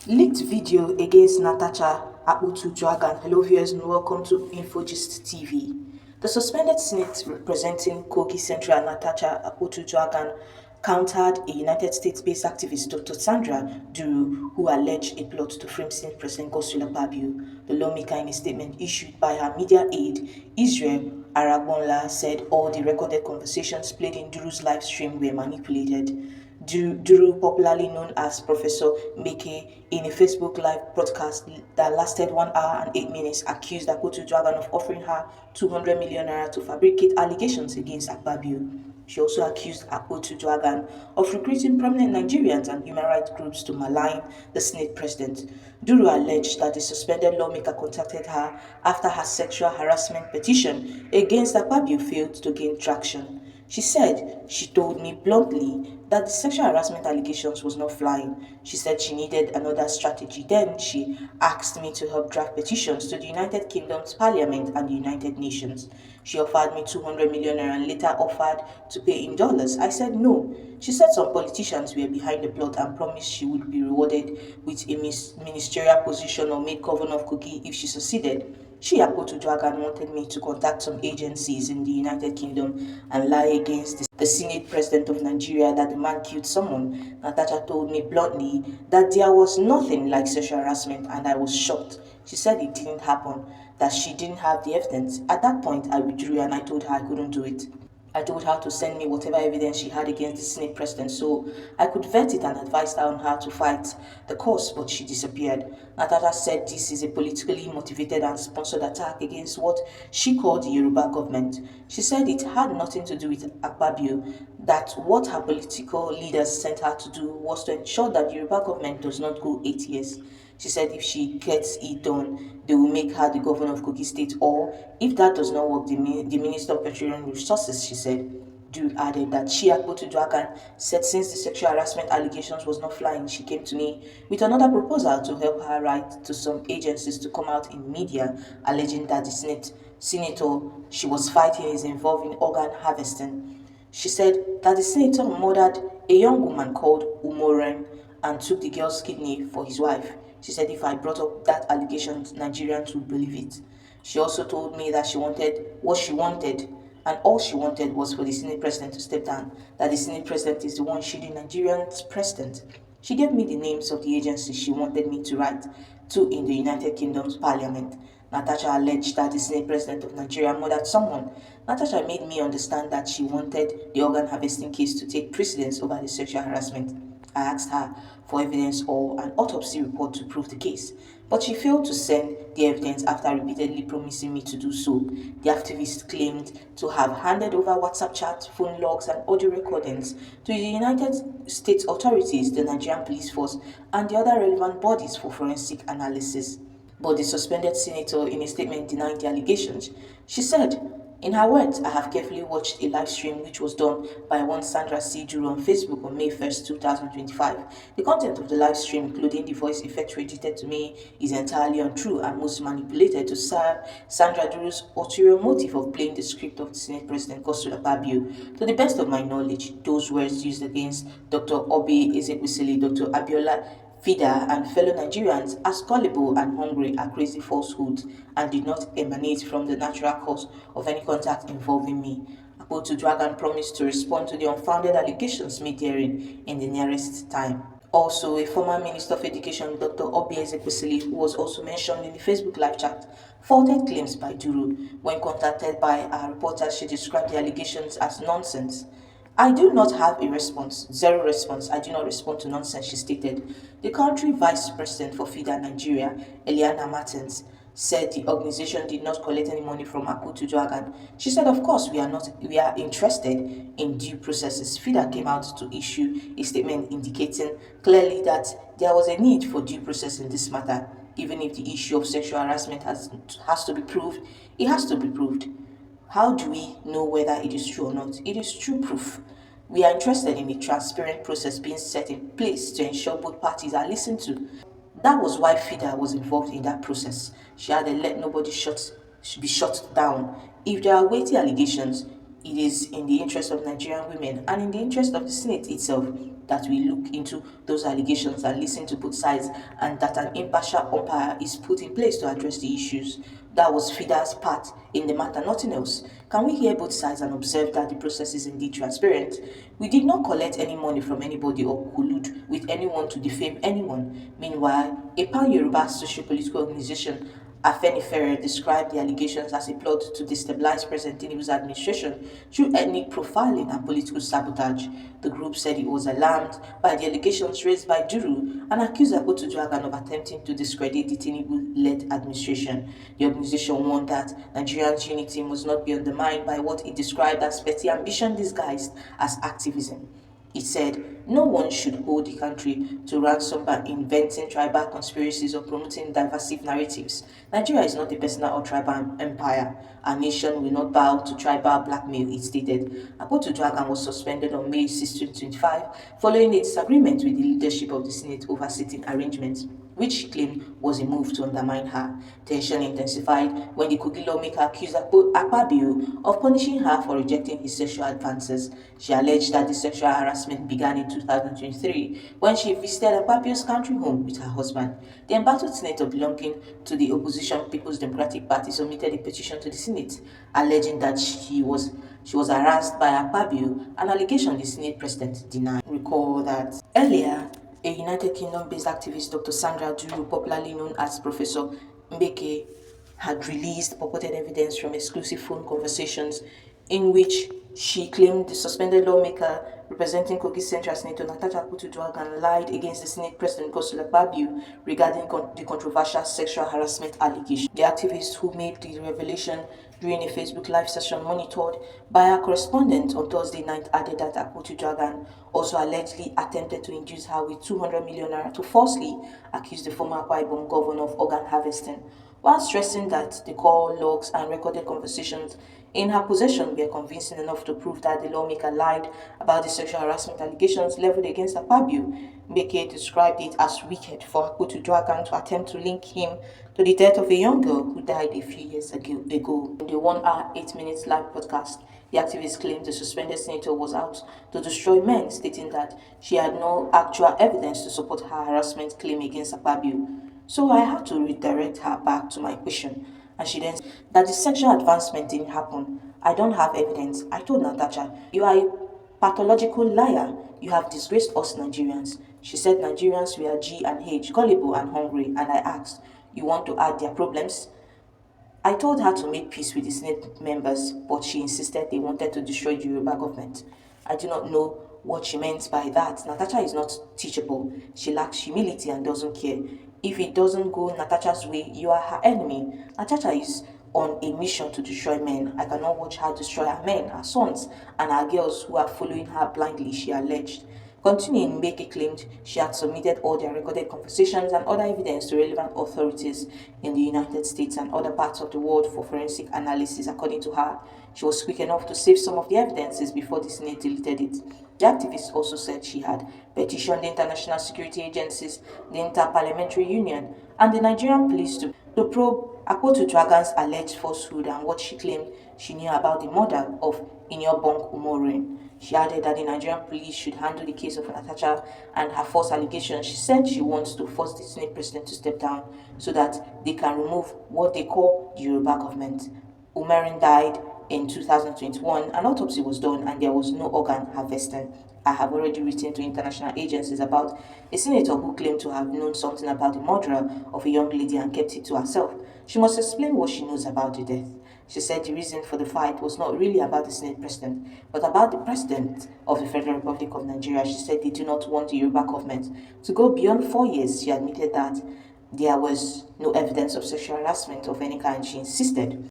Leaked video against Natasha Akpoti Dragan. Hello viewers and welcome to Infogist TV. The suspended Senate representing Kogi Central Natasha Akpoti Dragan countered a United States-based activist Dr. Sandra Duru who alleged a plot to frame Senate President Akpabio. The lawmaker in a statement issued by her media aide Israel Aragbonla said all the recorded conversations played in Duru's live stream were manipulated. Duru, popularly known as Professor Mbeke, in a Facebook Live broadcast that lasted 1 hour and 8 minutes, accused Akpoti Dragan of offering her 200 million naira to fabricate allegations against Akpabio. She also accused Akpoti Dragan of recruiting prominent Nigerians and human rights groups to malign the Senate president. Duru alleged that the suspended lawmaker contacted her after her sexual harassment petition against Akpabio failed to gain traction. She said she told me bluntly that the sexual harassment allegations was not flying. She said she needed another strategy. Then she asked me to help draft petitions to the United Kingdom's Parliament and the United Nations. She offered me 200 million naira and later offered to pay in dollars. I said no. She said some politicians were behind the plot and promised she would be rewarded with a ministerial position or made governor of Kogi if she succeeded. She, Akpoti Dragan, wanted me to contact some agencies in the United Kingdom and lie against the Senate President of Nigeria that the man killed someone. Natasha told me bluntly that there was nothing like sexual harassment and I was shocked. She said it didn't happen, that she didn't have the evidence. At that point, I withdrew and I told her I couldn't do it. I told her to send me whatever evidence she had against the Senate president so I could vet it and advised her on how to fight the cause, but she disappeared. Natasha said this is a politically motivated and sponsored attack against what she called the Yoruba government. She said it had nothing to do with Akpabio, that what her political leaders sent her to do was to ensure that the Yoruba government does not go 8 years. She said if she gets it done, they will make her the governor of Kogi State, or if that does not work, the Minister of Petroleum Resources, she said. Dude added that she, Akpoti Dragan, said since the sexual harassment allegations was not flying, she came to me with another proposal to help her write to some agencies to come out in media, alleging that the senator she was fighting is involved in organ harvesting. She said that the senator murdered a young woman called Umoren and took the girl's kidney for his wife. She said if I brought up that allegation, Nigerians would believe it. She also told me that she wanted what she wanted, and all she wanted was for the Senate president to step down, that the Senate president is the one shielding Nigerian's president. She gave me the names of the agencies she wanted me to write to in the United Kingdom's parliament. Natasha alleged that the Senate president of Nigeria murdered someone. Natasha made me understand that she wanted the organ harvesting case to take precedence over the sexual harassment. I asked her for evidence or an autopsy report to prove the case, but she failed to send the evidence after repeatedly promising me to do so. The activist claimed to have handed over WhatsApp chats, phone logs, and audio recordings to the United States authorities, the Nigerian police force, and the other relevant bodies for forensic analysis. But the suspended senator, in a statement, denied the allegations. She said, in her words, I have carefully watched a live stream which was done by one Sandra C. Duru on Facebook on May 1st, 2025. The content of the live stream, including the voice effects credited to me, is entirely untrue and most manipulated to serve Sandra Duru's ulterior motive of playing the script of the Senate President Akpabio. To the best of my knowledge, those words used against Dr. Obi Ezekwesili, Dr. Abiola FIDA and fellow Nigerians as gullible and hungry are crazy falsehoods and did not emanate from the natural cause of any contact involving me. Akpoti Dragan promised to respond to the unfounded allegations made therein in the nearest time. Also, a former Minister of Education, Dr. Obi Ezekwesili, who was also mentioned in the Facebook live chat, faulted claims by Duru. When contacted by our reporter, she described the allegations as nonsense. I do not have a response, zero response. I do not respond to nonsense, she stated. The country vice president for FIDA Nigeria, Eliana Martins, said the organization did not collect any money from Akpoti Dragan. She said, of course, we are interested in due processes. FIDA came out to issue a statement indicating clearly that there was a need for due process in this matter. Even if the issue of sexual harassment has to be proved, it has to be proved. How do we know whether it is true or not? It is true proof. We are interested in a transparent process being set in place to ensure both parties are listened to. That was why FIDA was involved in that process. She had to let nobody be shut down. If there are weighty allegations, It is in the interest of Nigerian women and in the interest of the Senate itself that we look into those allegations and listen to both sides, and that an impartial umpire is put in place to address the issues. That was FIDA's part in the matter, nothing else. Can we hear both sides and observe that the process is indeed transparent? We did not collect any money from anybody or collude with anyone to defame anyone. Meanwhile, a pan-Yoruba socio-political organization, Afenifere, described the allegations as a plot to destabilize President Tinubu's administration through ethnic profiling and political sabotage. The group said it was alarmed by the allegations raised by Duru and accused Akpoti of attempting to discredit the Tinubu-led administration. The organization warned that Nigerians' unity must not be undermined by what it described as petty ambition disguised as activism. It said, no one should hold the country to ransom by inventing tribal conspiracies or promoting divisive narratives. Nigeria is not a personal or tribal empire. Our nation will not bow to tribal blackmail, it stated. Akpoti was suspended on May 6, 2025, following a disagreement with the leadership of the Senate over seating arrangements, which she claimed was a move to undermine her. Tension intensified when the Kogi lawmaker accused Akpabio of punishing her for rejecting his sexual advances. She alleged that the sexual harassment began in 2023 when she visited Akpabio's country home with her husband. The embattled senator belonging to the opposition People's Democratic Party submitted a petition to the Senate, alleging that she was harassed by Akpabio, an allegation the Senate president denied. Recall that earlier, a United Kingdom-based activist, Dr. Sandra Duru, popularly known as Professor Mbeke, had released purported evidence from exclusive phone conversations in which she claimed the suspended lawmaker representing Kogi Central Senator Natasha lied against the Senate President Godswill Akpabio regarding the controversial sexual harassment allegation. The activist, who made the revelation during a Facebook live session monitored by her correspondent on Thursday night, added that Akpoti also allegedly attempted to induce her with 200 million naira to falsely accuse the former Akwa Ibom governor of organ harvesting, while stressing that the call logs and recorded conversations in her possession were convincing enough to prove that the lawmaker lied about the sexual harassment allegations leveled against Akpabio. Mbeke described it as wicked for Akpoti to attempt to link him to the death of a young girl who died a few years ago. In the 1 hour, 8 minutes live podcast, the activist claimed the suspended senator was out to destroy men, stating that she had no actual evidence to support her harassment claim against Akpabio. So I had to redirect her back to my question, and she then said that the sexual advancement didn't happen. I don't have evidence. I told Natasha, you are a pathological liar. You have disgraced us Nigerians. She said Nigerians were G and H, gullible and hungry, and I asked, you want to add their problems? I told her to make peace with the Senate members, but she insisted they wanted to destroy the Yoruba government. I do not know what she meant by that. Natasha is not teachable. She lacks humility and doesn't care. If it doesn't go Natasha's way, you are her enemy. Natasha is on a mission to destroy men. I cannot watch her destroy her men, her sons, and her girls who are following her blindly, she alleged. Continuing, Mbeke claimed she had submitted all their recorded conversations and other evidence to relevant authorities in the United States and other parts of the world for forensic analysis. According to her, she was quick enough to save some of the evidences before the Senate deleted it. The activist also said she had petitioned the international security agencies, the Inter-Parliamentary Union, and the Nigerian police to probe Akpoti alleged falsehood and what she claimed she knew about the murder of Inyobong Umorin. She added that the Nigerian police should handle the case of Natasha and her false allegations. She said she wants to force the Senate president to step down so that they can remove what they call the Yoruba government. Umarin died in 2021, an autopsy was done and there was no organ harvesting. I have already written to international agencies about a senator who claimed to have known something about the murder of a young lady and kept it to herself. She must explain what she knows about the death. She said the reason for the fight was not really about the Senate president, but about the president of the Federal Republic of Nigeria. She said they do not want the Yoruba government to go beyond 4 years. She admitted that there was no evidence of sexual harassment of any kind. She insisted